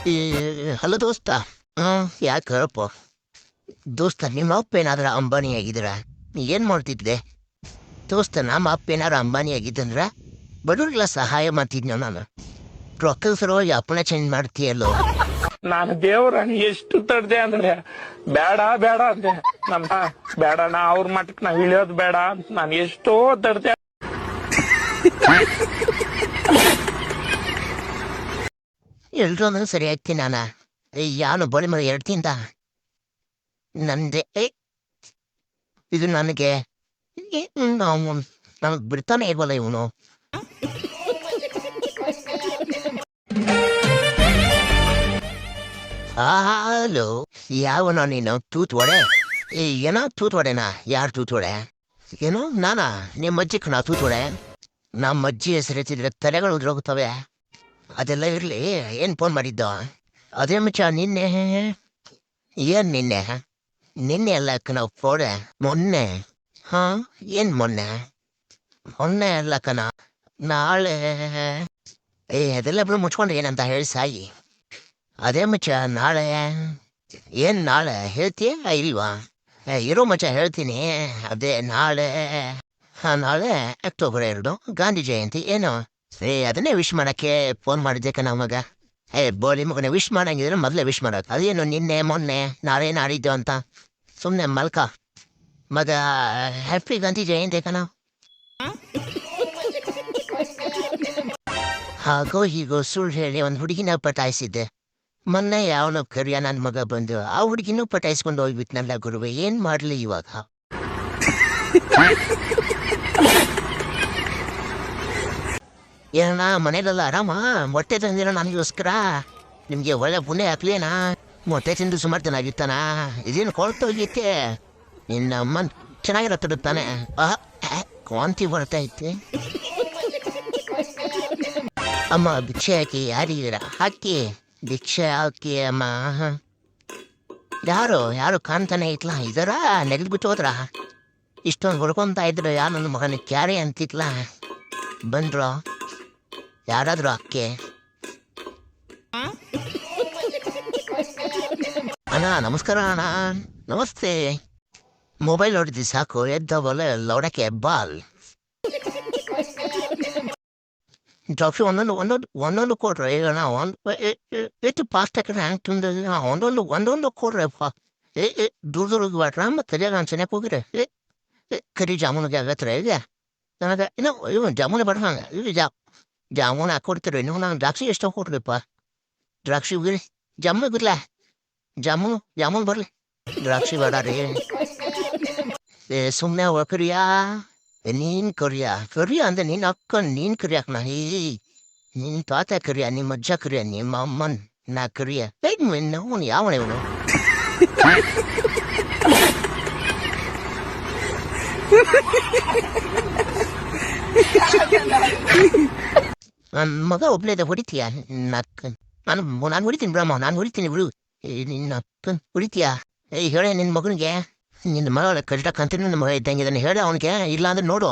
ಈ ಹಲೋ ದೋಸ್ತ. ಯಾಕೆ ಹೇಳಪ್ಪ ದೋಸ್ತ, ನಿಮ್ಮ ಅಪ್ಪ ಏನಾದ್ರ ಅಂಬಾನಿ ಆಗಿದ್ರ ಏನು ಮಾಡ್ತಿದ್ದೆ ದೋಸ್ತ? ನಮ್ಮ ಅಪ್ಪ ಏನಾರ ಅಂಬಾನಿ ಆಗಿದ್ದಂದ್ರ ಬಡವ್ರಿಗೆಲ್ಲ ಸಹಾಯ ಮಾಡ್ತಿದ್ನ ನಾನು. ರೊಕ್ಕದ ಸಲುವಾಗಿ ಅಪ್ಪನ ಚೇಂಜ್ ಮಾಡ್ತೀಯಲ್ಲೋ. ನಾನು ದೇವ್ರನ್ನ ಎಷ್ಟು ತಡ್ದೆ ಅಂದ್ರೆ ಬೇಡ ಬೇಡ ಅಂದೆ. ನಮ್ಮ ಬೇಡ, ನಾ ಅವ್ರ ಮಟ್ಟಕ್ಕೆ ನಾವ್ ಇಳಿಯೋದು ಬೇಡ ಅಂತ ನಾನು ಎಷ್ಟೋ ತಡ್ದೆ. ಎಲ್ರೂ ಅಂದ್ರೆ ಸರಿ ಆಯ್ತಿ. ನಾನು ಯಾನು ಬಳಿ ಮರ 2 ತಿಂದ ನಂದೆ. ಇದು ನನಗೆ ನಮಗೆ ಬಿಡ್ತಾನೆ ಇಲ್ವಲ್ಲ ಇವನು. ಹಲೋ, ಯಾವನೋ ನೀನು ತೂತ್ ಒಡೆ? ಏನೋ ತೂತ್ ಒಡೆನಾ? ಯಾರು ತೂತ್ ಒಡೆ? ಏನೋ ನಾನಾ? ನಿಮ್ಮ ಅಜ್ಜಿ ಕಣ ತೂತ್ ಒಡೆ. ನಮ್ಮ ಅಜ್ಜಿ ಹೆಸರು ಎತ್ತಿದ್ರೆ ತಲೆಗಳು ಉದ್ರೋಗುತ್ತವೆ. ಅದೆಲ್ಲ ಇರಲಿ, ಏನು ಫೋನ್ ಮಾಡಿದ್ದು? ಅದೇ ಮಚ್ಚ, ನಿನ್ನೆ ಏನು ನಿನ್ನೆ ಅಲ್ಲ ಕಣ ಫೋಡೆ, ಮೊನ್ನೆ. ಹಾಂ, ಏನು ಮೊನ್ನೆ? ಮೊನ್ನೆ ಅಲ್ಲ ಕಣ, ನಾಳೆ. ಅದೆಲ್ಲ ಬಿಡು, ಮುಚ್ಕೊಂಡು ಏನಂತ ಹೇಳಿ ಸಾಯಿ. ಅದೇ ಮಚ್ಚ, ನಾಳೆ. ಏನು ನಾಳೆ ಹೇಳ್ತೀಯ ಇಲ್ವಾ? ಇರೋ ಮಚ್ಚ ಹೇಳ್ತೀನಿ. ಅದೇ ನಾಳೆ. ಹಾಂ, ನಾಳೆ ಅಕ್ಟೋಬರ್ 2 ಗಾಂಧಿ ಜಯಂತಿ. ಏನು ಅದನ್ನೇ ವಿಶ್ ಮಾಡೋಕ್ಕೆ ಫೋನ್ ಮಾಡಿದ್ದೆ ಕಣ ಮಗ. ಬೋಲಿ ಮಗನೇ, ವಿಶ್ ಮಾಡಂಗಿದ್ರೆ ಮೊದಲೇ ವಿಶ್ ಮಾಡೋದು. ಅದೇನು ನಿನ್ನೆ ಮೊನ್ನೆ ನಾಳೆ ನಾಡಿದ್ದು ಅಂತ ಸುಮ್ಮನೆ ಮಲ್ಕ ಮಗ. ಹ್ಯಾಪಿ ಗಾಂಧಿ ಜಯಂತಿ ಕಣ. ಹಾಗೋ ಹೀಗೋ ಸುಳ್ಳು ಹೇಳಿ ಒಂದು ಹುಡುಗಿನ ಪಟಾಯಿಸಿದ್ದೆ ಮೊನ್ನೆ. ಯಾವನೋ ಕರಿಯ ನನ್ನ ಮಗ ಬಂದು ಆ ಹುಡುಗಿನೂ ಪಟಾಯಿಸ್ಕೊಂಡು ಹೋಗ್ಬಿಟ್ನಲ್ಲ ಗುರುವೆ. ಏನು ಮಾಡಲಿ ಇವಾಗ? ಏನಣ್ಣ, ಮನೇಲೆಲ್ಲ ಆರಾಮ? ಮೊಟ್ಟೆ ತಂದಿರ ನನಗೋಸ್ಕರ. ನಿಮಗೆ ಒಳ್ಳೆ ಪುಣ್ಯ ಹಾಕ್ಲೇನಾ? ಮೊಟ್ಟೆ ತಿಂದು ಸುಮಾರು ಚೆನ್ನಾಗಿರ್ತಾನ. ಇದೇನು ಕೊಳ್ತೋಗಿತ್ತೆ? ನಿನ್ನ ಅಮ್ಮನ್ ಚೆನ್ನಾಗಿರತ್ತಿರುತ್ತಾನೆ. ವಾಂತಿ ಬರ್ತಾ ಐತಿ. ಅಮ್ಮ ಭಿಕ್ಷೆ ಹಾಕಿ. ಯಾರಿದ್ದೀರ? ಹಾಕಿ ಭಿಕ್ಷೆ ಹಾಕಿ ಅಮ್ಮ. ಯಾರು ಕಾಣ್ತಾನೆ ಇತ್ಲಾ? ಇದರ ನೆಗೆದ್ಬಿಟ್ಟು ಹೋದ್ರ? ಇಷ್ಟೊಂದು ಹೊಡ್ಕೊತಾ ಇದ್ರು. ಯಾರು ನನ್ನ ಮಗನ ಕ್ಯಾರೆ ಅಂತಿತ್ಲ? ಬಂದ್ರು ಯಾರಾದ್ರು ಅಕ್ಕೆ? ಅಣ್ಣ ನಮಸ್ಕಾರ. ಅಣ್ಣ ನಮಸ್ತೆ. ಮೊಬೈಲ್ ನೋಡಿದ್ವಿ ಸಾಕು, ಎದ್ದವಲ್ಲ ಲೌಡಕ್ಕೆ ಬಾಲ್. ಟ್ರಾಫಿ ಒಂದೊಂದು ಕೊಡ್ರೆ. ಈಗ ನಾವು ಎಷ್ಟು ಫಾಸ್ಟ್ ಹಾಕಿದ್ರೆ ಹ್ಯಾಂಗ್ ತುಂಬ ಒಂದೊಂದು ಕೊಡ್ರೆ. ದೂರ ಬಾಟ್ರ ಮತ್ತೆ ಸರಿಯಾಗಿ ಅನ್ಸನ್ಯಾಕೆ ಹೋಗಿರೆ. ಕರಿ ಜಾಮೂನಿಗೆ ಆಗತ್ತರ ಈಗ ನನಗೆ. ಇನ್ನು ಇವ್ ಜಾಮೂನು ಬೇಡ ಹಂಗೆ. ಇದು ಜಾಮೂನು ಹಾಕೊಡ್ತೀರಿ ನೀವು. ನಂಗೆ ದ್ರಾಕ್ಷಿ ಎಷ್ಟು ಕೊಡ್ರಿಪ್ಪ? ದ್ರಾಕ್ಷಿ ಹೋಗಿರಿ. ಜಾಮೂನು ಬಿರ್ಲ? ಜಾಮೂನು ಬರಲಿ. ದ್ರಾಕ್ಷಿ ಬೇಡ ರೀ. ಸುಮ್ಮನೆ ಕರಿಯಾ. ನೀನು ಕರಿಯ ಅಂದ್ರೆ ನೀನು ಅಕ್ಕ. ನೀನು ಕರಿಯಾಕ ನಾ? ನಿನ್ನ ತಾತ ಕರಿಯ, ನಿಮ್ಮ ಅಜ್ಜ ಕರಿಯ, ನಿಮ್ಮ ಅಮ್ಮನ್ ನಾ ಕರಿಯ? ಅವನು ಯಾವನ ಇವನು? ನನ್ನ ಮಗ ಒಬ್ನೇ ಹೊಡಿತೀಯ? ನಾನು ಹೊಡಿತೀನಿ ಬ್ರಹ್ಮ, ನಾನು ಹೊಡಿತೀನಿ ಬಿಡು. ನಿನ್ನ ಅಕ್ಕನ್ ಹೊಡಿತೀಯ? ಹೇಳ ನಿನ್ನ ಮಗನಿಗೆ. ನಿನ್ನ ಮಗಳ ಕಷ್ಟ ಕಂತಿನ ಮಗ ಇದ್ದಂಗೆ ಇದನ್ನು ಹೇಳ ಅವನಿಗೆ. ಇಲ್ಲ ಅಂದ್ರೆ ನೋಡು.